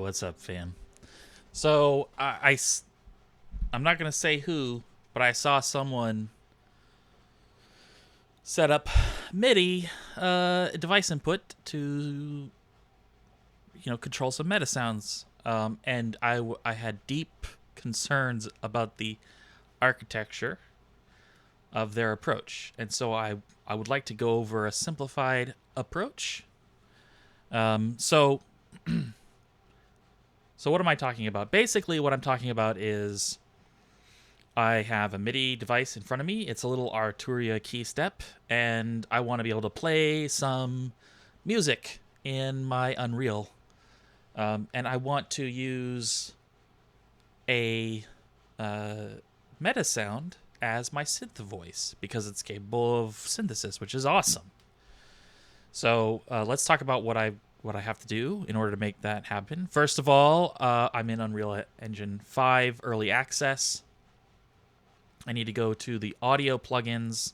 what's up, fam? So I'm not gonna say who, but I saw someone set up MIDI device input to control some MetaSounds, and I had deep concerns about the architecture of their approach, and so I would like to go over a simplified approach. So So what am I talking about? Basically, what I'm talking about is I have a MIDI device in front of me. It's a little Arturia key step, and I want to be able to play some music in my Unreal. And I want to use a meta sound as my synth voice because it's capable of synthesis, which is awesome. So let's talk about what I have to do in order to make that happen. First of all, I'm in Unreal Engine 5 Early Access. I need to go to the audio plugins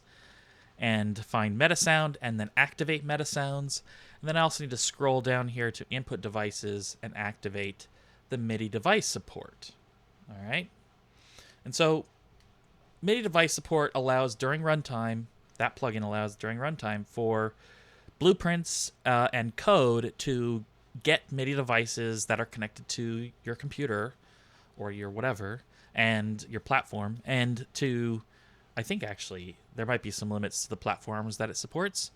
and find MetaSound and then activate MetaSounds. And then I also need to scroll down here to input devices and activate the MIDI device support. All right. And so MIDI device support allows during runtime, that plugin allows during runtime for blueprints and code to get MIDI devices that are connected to your computer or your whatever and your platform, and to, I think actually there might be some limits to the platforms that it supports.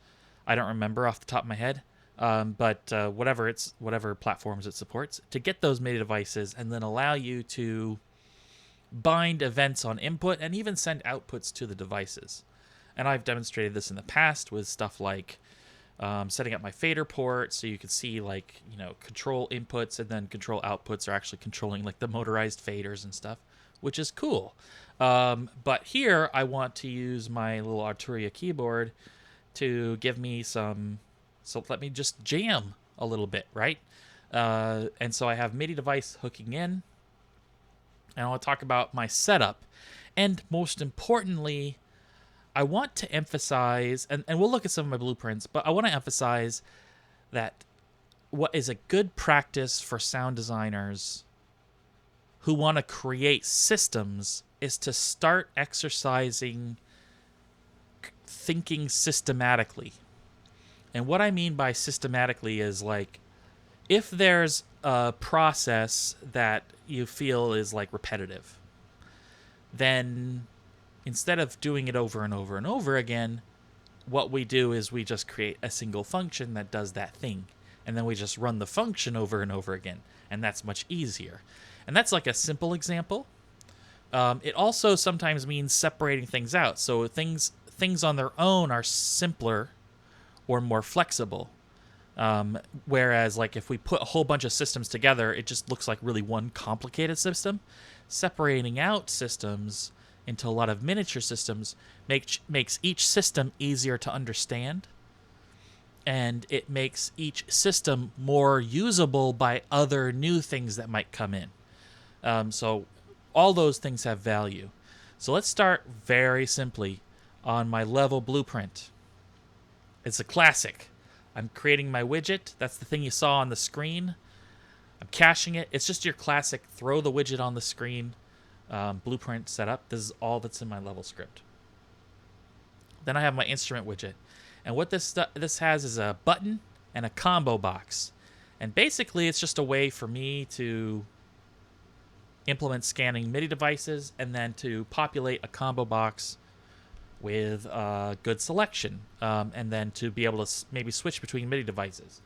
I don't remember off the top of my head, but whatever platforms it supports, to get those MIDI devices and then allow you to bind events on input and even send outputs to the devices. And I've demonstrated this in the past with stuff like setting up my fader port so you can see control inputs and then control outputs are actually controlling like the motorized faders and stuff, which is cool. But here I want to use my little Arturia keyboard to give me some, so let me just jam a little bit, right? And so I have MIDI device hooking in, and I'll talk about my setup. And most importantly, I want to emphasize, and we'll look at some of my blueprints, but I want to emphasize that what is a good practice for sound designers who want to create systems is to start exercising thinking systematically. And what I mean by systematically is like, if there's a process that you feel is like repetitive, then instead of doing it over and over and over again, what we do is we just create a single function that does that thing. And then we just run the function over and over again. And that's much easier. And that's like a simple example. It also sometimes means separating things out. So things on their own are simpler or more flexible. Whereas like if we put a whole bunch of systems together, it just looks like really one complicated system. Separating out systems into a lot of miniature systems makes each system easier to understand, and it makes each system more usable by other new things that might come in. So all those things have value. So let's start very simply on my level blueprint. It's a classic. I'm creating my widget. That's the thing you saw on the screen. I'm caching it. It's just your classic throw the widget on the screen blueprint setup. This is all that's in my level script. Then I have my instrument widget, and what this has is a button and a combo box, and basically it's just a way for me to implement scanning MIDI devices and then to populate a combo box with a good selection, and then to be able to maybe switch between MIDI devices.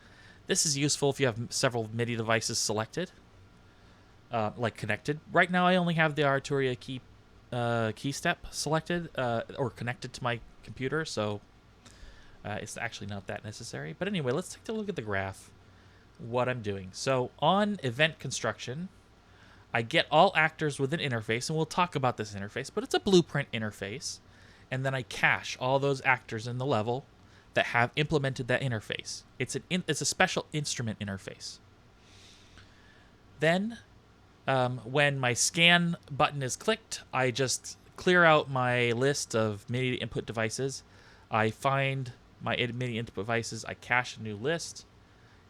This is useful if you have several MIDI devices selected, like connected. Right now I only have the Arturia key step selected or connected to my computer, so it's actually not that necessary. But anyway, let's take a look at the graph, what I'm doing. So on event construction, I get all actors with an interface, and we'll talk about this interface, but it's a blueprint interface. And then I cache all those actors in the level that have implemented that interface. It's a special instrument interface. Then when my scan button is clicked, I just clear out my list of MIDI input devices. I find my MIDI input devices, I cache a new list,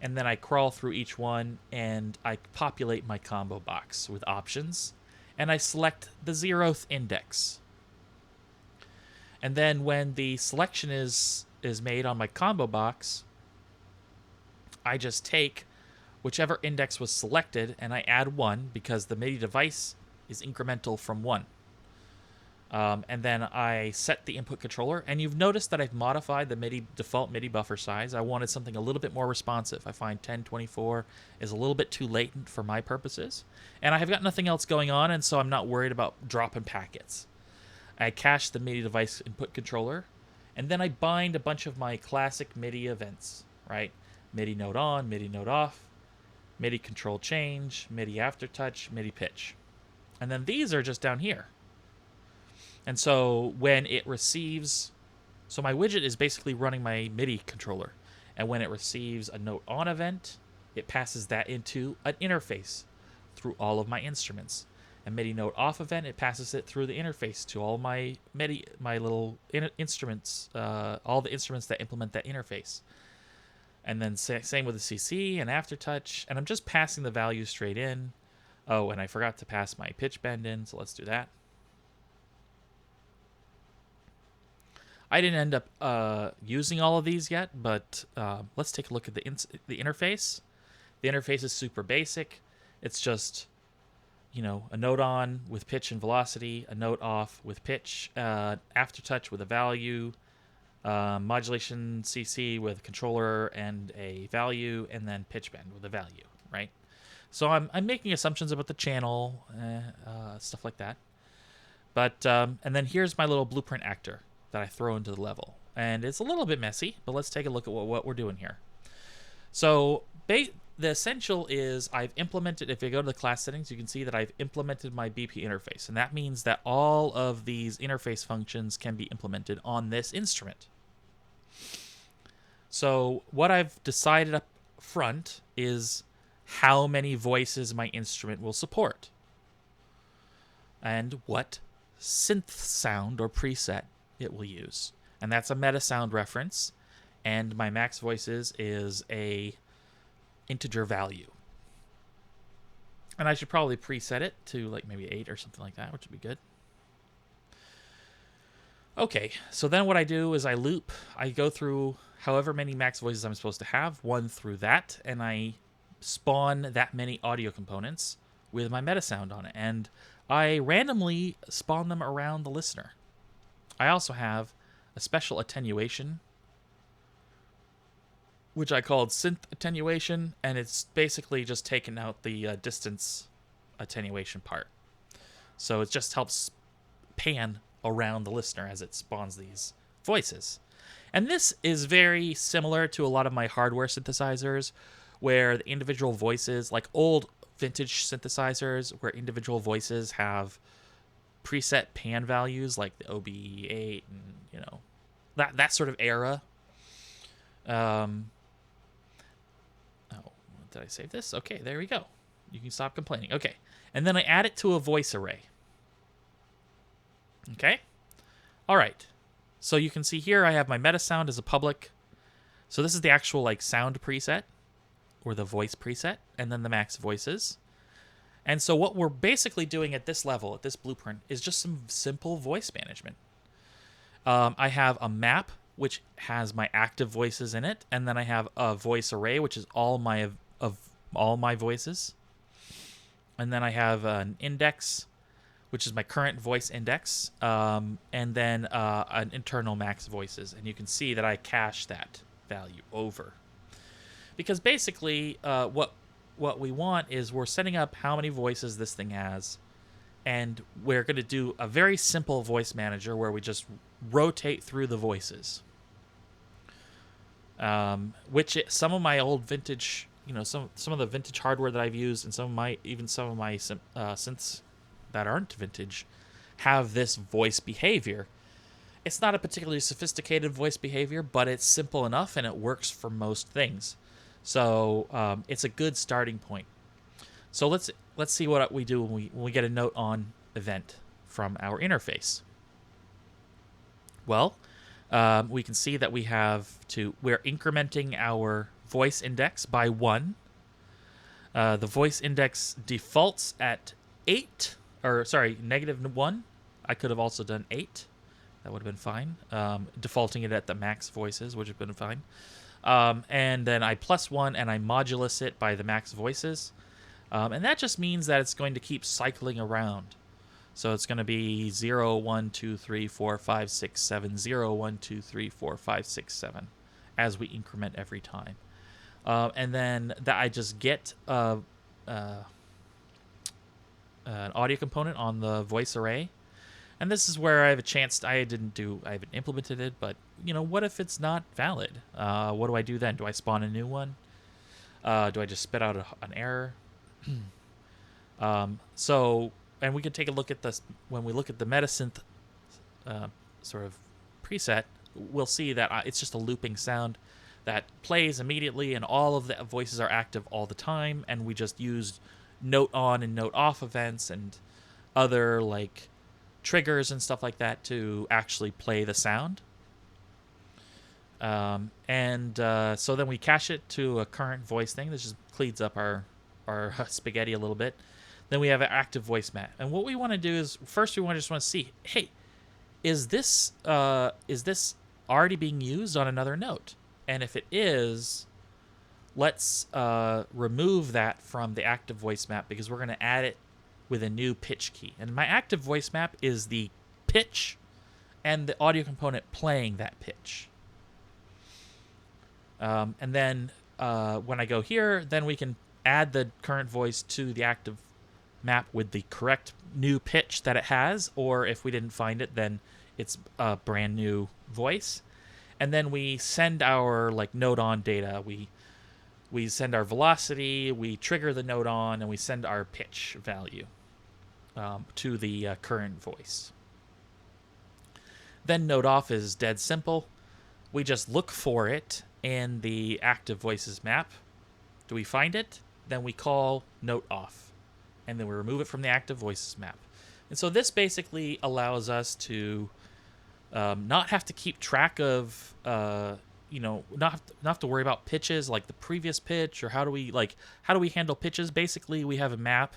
and then I crawl through each one and I populate my combo box with options, and I select the 0th index. And then when the selection is made on my combo box, I just take whichever index was selected and I add 1 because the MIDI device is incremental from 1. And then I set the input controller, and you've noticed that I've modified the default MIDI buffer size. I wanted something a little bit more responsive. I find 1024 is a little bit too latent for my purposes, and I have got nothing else going on, and so I'm not worried about dropping packets. I cache the MIDI device input controller, and then I bind a bunch of my classic MIDI events, right? MIDI note on, MIDI note off, MIDI control change, MIDI aftertouch, MIDI pitch. And then these are just down here. And so when it receives, so my widget is basically running my MIDI controller. And when it receives a note on event, it passes that into an interface through all of my instruments. A MIDI note off event, it passes it through the interface to all my MIDI, my little instruments, all the instruments that implement that interface. And then same with the CC and aftertouch. And I'm just passing the value straight in. Oh, and I forgot to pass my pitch bend in, so let's do that. I didn't end up using all of these yet, but let's take a look at the interface. The interface is super basic. It's just, you know, a note on with pitch and velocity, a note off with pitch, aftertouch with a value, modulation CC with a controller and a value, and then pitch bend with a value, right? So I'm making assumptions about the channel, stuff like that. But and then here's my little blueprint actor that I throw into the level. And it's a little bit messy, but let's take a look at what we're doing here. So the essential is I've implemented, if you go to the class settings, you can see that I've implemented my BP interface. And that means that all of these interface functions can be implemented on this instrument. So what I've decided up front is how many voices my instrument will support and what synth sound or preset it will use. And that's a MetaSound reference, and my max voices is a integer value. And I should probably preset it to like maybe 8 or something like that, which would be good. Okay, so then what I do is I loop. I go through however many max voices I'm supposed to have, 1 through that, and I spawn that many audio components with my MetaSound on it. And I randomly spawn them around the listener. I also have a special attenuation, which I called Synth attenuation, and it's basically just taking out the distance attenuation part. So it just helps pan around the listener as it spawns these voices. And this is very similar to a lot of my hardware synthesizers, where the individual voices, like old vintage synthesizers, where individual voices have preset pan values like the OB8 and, you know, that sort of era. Oh, did I save this? Okay, there we go. You can stop complaining. Okay, and then I add it to a voice array. Okay, all right. So you can see here I have my MetaSound as a public. So this is the actual like sound preset or the voice preset, and then the max voices. And so what we're basically doing at this level, at this blueprint, is just some simple voice management. I have a map, which has my active voices in it, and then I have a voice array, which is all my voices. And then I have an index, which is my current voice index, and then an internal max voices. And you can see that I cache that value over. Because basically, what we want is we're setting up how many voices this thing has, and we're going to do a very simple voice manager where we just rotate through the voices. Some of my old vintage, you know, some of the vintage hardware that I've used, and some of my synths that aren't vintage have this voice behavior. It's not a particularly sophisticated voice behavior, but it's simple enough and it works for most things. So it's a good starting point. So let's see what we do when we get a note on event from our interface. Well, we can see that we're incrementing our voice index by 1. The voice index defaults at 8, or sorry, -1. I could have also done 8. That would have been fine. Defaulting it at the max voices would have been fine. And then I +1 and I modulus it by the max voices. And that just means that it's going to keep cycling around. So it's going to be 0, 1, 2, 3, 4, 5, 6, 7, 0, 1, 2, 3, 4, 5, 6, 7 as we increment every time. And then that I just get an audio component on the voice array. And this is where I have a chance. I haven't implemented it, but what if it's not valid? What do I do then? Do I spawn a new one? Do I just spit out an error? And we can take a look at this when we look at the MetaSynth sort of preset. We'll see that it's just a looping sound that plays immediately, and all of the voices are active all the time. And we just used note on and note off events and other like triggers and stuff like that to actually play the sound. So then we cache it to a current voice thing. This just cleans up our spaghetti a little bit. Then we have an active voice map. And what we want to do is first we just want to see, hey, is this already being used on another note? And if it is, let's remove that from the active voice map because we're going to add it with a new pitch key. And my active voice map is the pitch and the audio component playing that pitch. And then when I go here, then we can add the current voice to the active map with the correct new pitch that it has, or if we didn't find it, then it's a brand new voice. And then we send our like note on data. We send our velocity, we trigger the note on, and we send our pitch value to the current voice. Then note off is dead simple. We just look for it in the active voices map. Do we find it? Then we call note off, and then we remove it from the active voices map. And so this basically allows us to not have to keep track of, not have to worry about pitches like the previous pitch, or how do we handle pitches. Basically, we have a map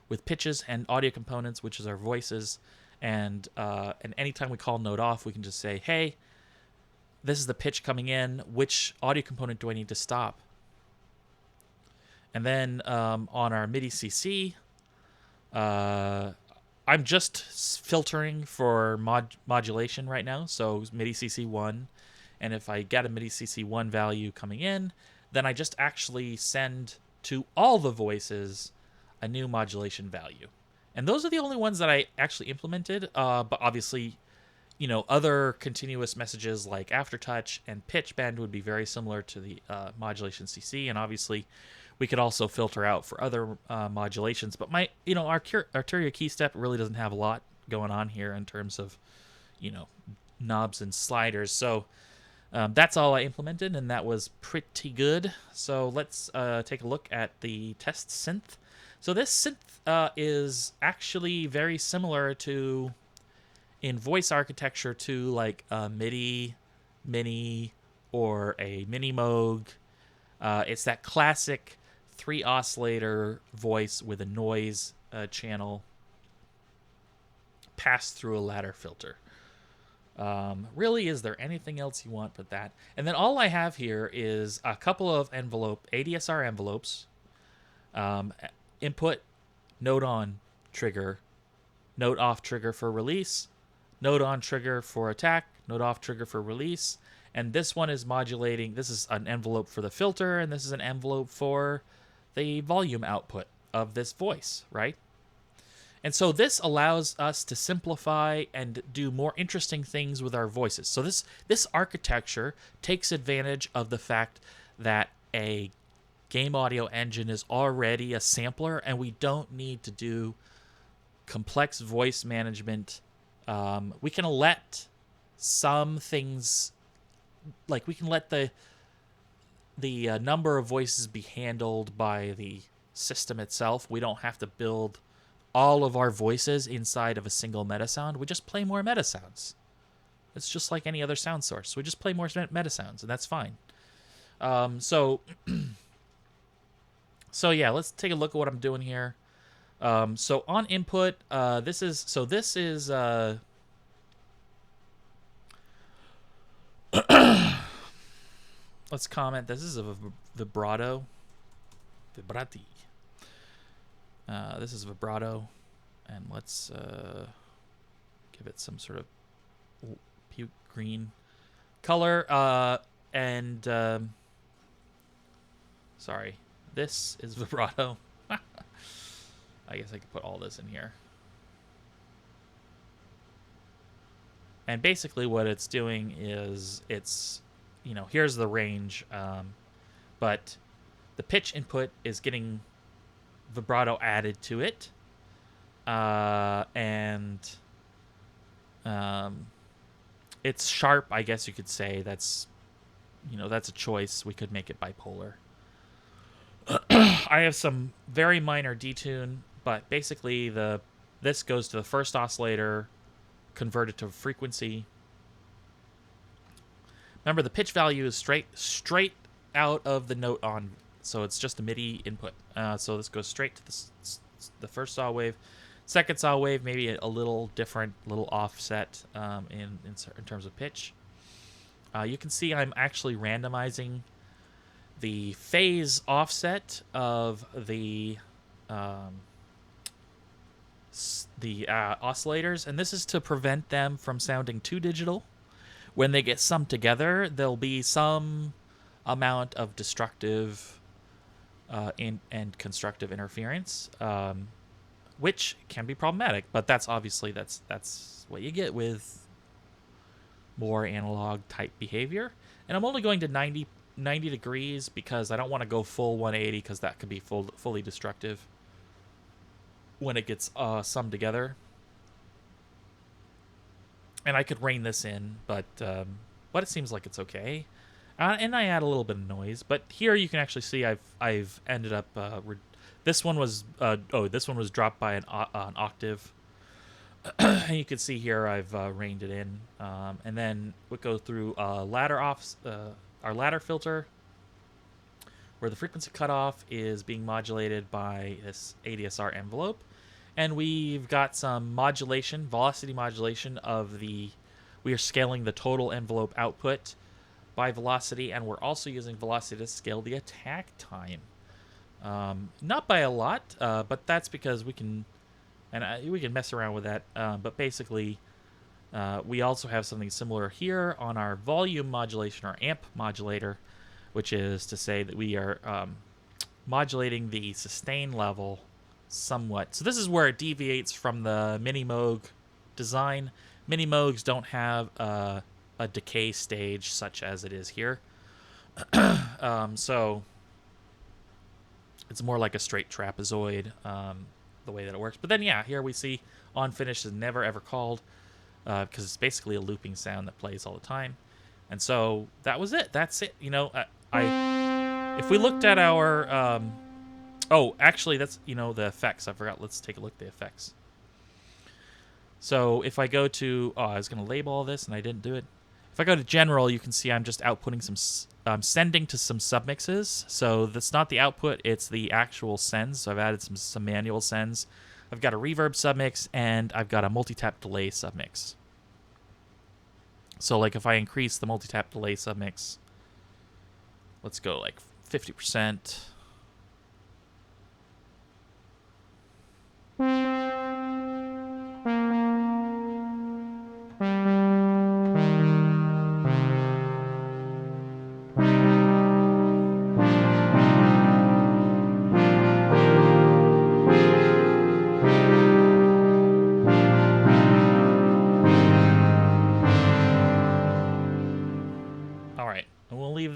with pitches and audio components, which is our voices, and anytime we call note off, we can just say, hey, this is the pitch coming in. Which audio component do I need to stop? And then on our MIDI CC, I'm just filtering for modulation right now. So MIDI CC 1. And if I get a MIDI CC 1 value coming in, then I just actually send to all the voices a new modulation value. And those are the only ones that I actually implemented. But obviously, other continuous messages like aftertouch and pitch bend would be very similar to the modulation CC. And obviously, we could also filter out for other modulations. But our Arturia key step really doesn't have a lot going on here in terms of, knobs and sliders. So that's all I implemented, and that was pretty good. So let's take a look at the test synth. So this synth is actually very similar to, in voice architecture, to like a MIDI Mini or a Mini Moog. It's that classic 3 oscillator voice with a noise channel passed through a ladder filter. Really, is there anything else you want but that? And then all I have here is a couple of ADSR envelopes, input, note on trigger, note off trigger for release, note on trigger for attack, note off trigger for release. And this one is modulating. This is an envelope for the filter, and this is an envelope for the volume output of this voice, right? And so this allows us to simplify and do more interesting things with our voices. So this architecture takes advantage of the fact that a game audio engine is already a sampler, and we don't need to do complex voice management. We can let some things, like we can let the number of voices be handled by the system itself. We don't have to build all of our voices inside of a single MetaSound. We just play more MetaSounds. It's just like any other sound source. We just play more MetaSounds, and that's fine. So so yeah, let's take a look at what I'm doing here. So on input, this is let's comment. This is a vibrato, vibrati. This is vibrato, and let's give it some sort of puke green color. And sorry, this is vibrato. I guess I could put all this in here. And basically what it's doing is it's, you know, here's the range, but the pitch input is getting vibrato added to it. And it's sharp, I guess you could say. That's, you know, that's a choice. We could make it bipolar. I have some very minor detune, but basically this goes to the first oscillator, converted to frequency. Remember, the pitch value is straight out of the note on, so it's just a MIDI input. So this goes straight to the first saw wave. Second saw wave, maybe a little different, little offset in terms of pitch. You can see I'm actually randomizing the phase offset of the oscillators, and this is to prevent them from sounding too digital. When they get summed together, there'll be some amount of destructive and constructive interference, which can be problematic. But that's obviously that's what you get with more analog type behavior. And I'm only going to 90 degrees because I don't want to go full 180 because that could be fully destructive when it gets summed together. And I could rein this in, but it seems like it's okay. And I add a little bit of noise, but here you can actually see I've ended up this one was dropped by an octave, and you can see here I've reined it in, and then we go through our ladder filter, where the frequency cutoff is being modulated by this ADSR envelope. And we've got some modulation, velocity modulation of we are scaling the total envelope output by velocity, and we're also using velocity to scale the attack time. Not by a lot, but that's because we can mess around with that. But basically, we also have something similar here on our volume modulation, or amp modulator, which is to say that we are modulating the sustain level somewhat. So this is where it deviates from the Mini Moog design. Mini Moogs don't have a decay stage such as it is here. So it's more like a straight trapezoid, the way that it works. But then, yeah, here we see on finish is never ever called, because it's basically a looping sound that plays all the time. And so that was it. That's it. You know, if we looked at our oh, actually, that's, you know, the effects. I forgot. Let's take a look at the effects. So if I go to, I was going to label all this, and I didn't do it. If I go to general, you can see I'm just outputting some, sending to some submixes. So that's not the output, it's the actual sends. So I've added some manual sends. I've got a reverb submix, and I've got a multi-tap delay submix. So like if I increase the multi-tap delay submix, let's go like 50%.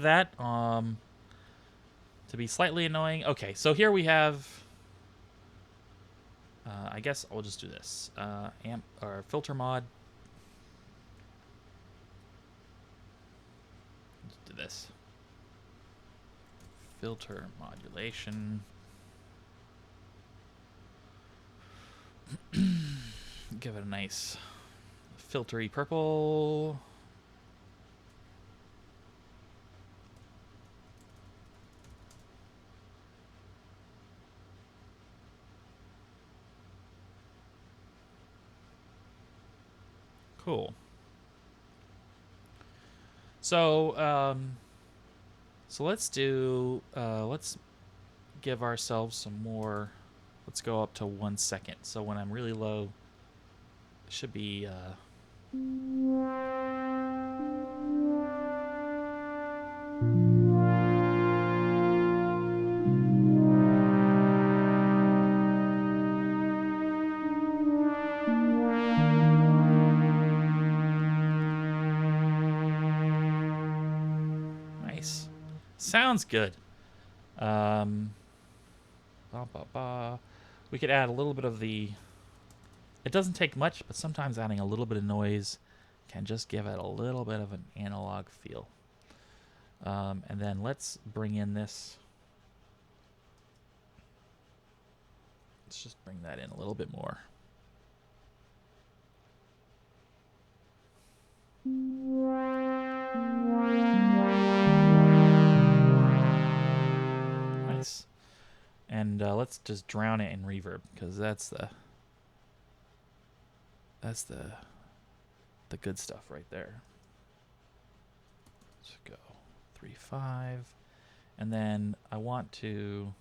That to be slightly annoying. Okay, so here we have I guess I'll just do this amp or filter mod. Let's do this filter modulation. Give it a nice filtery purple. Cool. So, so let's do, let's give ourselves some more. Let's go up to 1 second. So when I'm really low, it should be, nice. Sounds good. We could add a little bit of the... It doesn't take much, but sometimes adding a little bit of noise can just give it a little bit of an analog feel. And then let's bring in this. Let's just bring that in a little bit more. Nice. And let's just drown it in reverb, because that's the good stuff right there. Let's go 3.5, and then I want to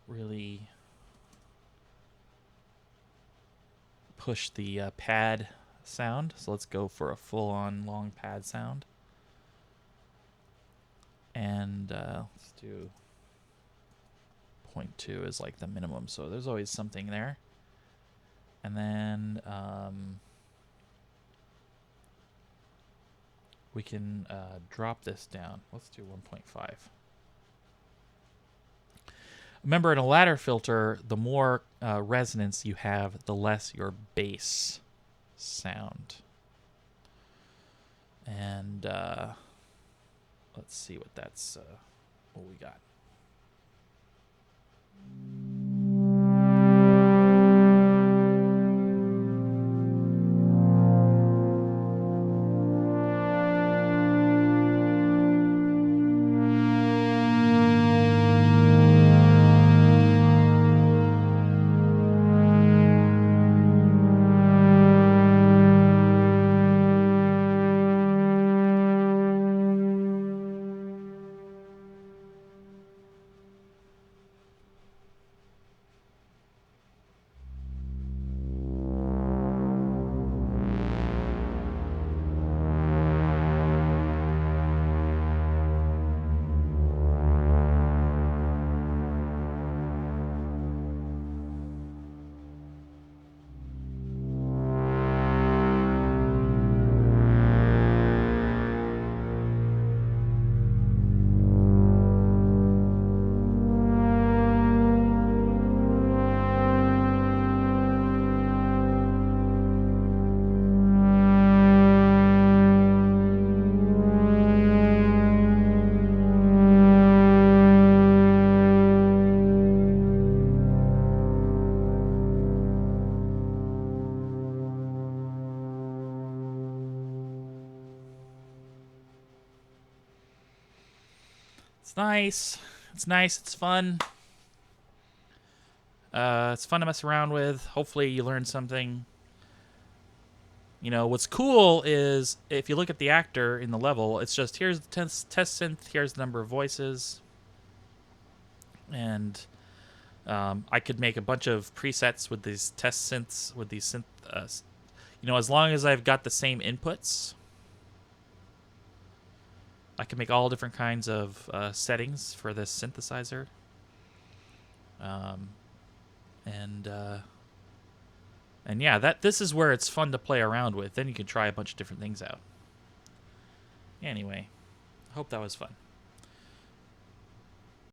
really push the pad sound. So let's go for a full-on long pad sound, and let's do 0.2 is like the minimum. So there's always something there. And then we can drop this down. Let's do 1.5. Remember, in a ladder filter, the more resonance you have, the less your bass sound. And let's see what that's what we got. It's nice. It's nice. It's fun. It's fun to mess around with. Hopefully you learn something. You know, what's cool is if you look at the actor in the level, it's just here's the test synth, here's the number of voices. And I could make a bunch of presets with these test synths, with these synth, you know, as long as I've got the same inputs. I can make all different kinds of settings for this synthesizer. And yeah, this is where it's fun to play around with. Then you can try a bunch of different things out. Anyway, I hope that was fun.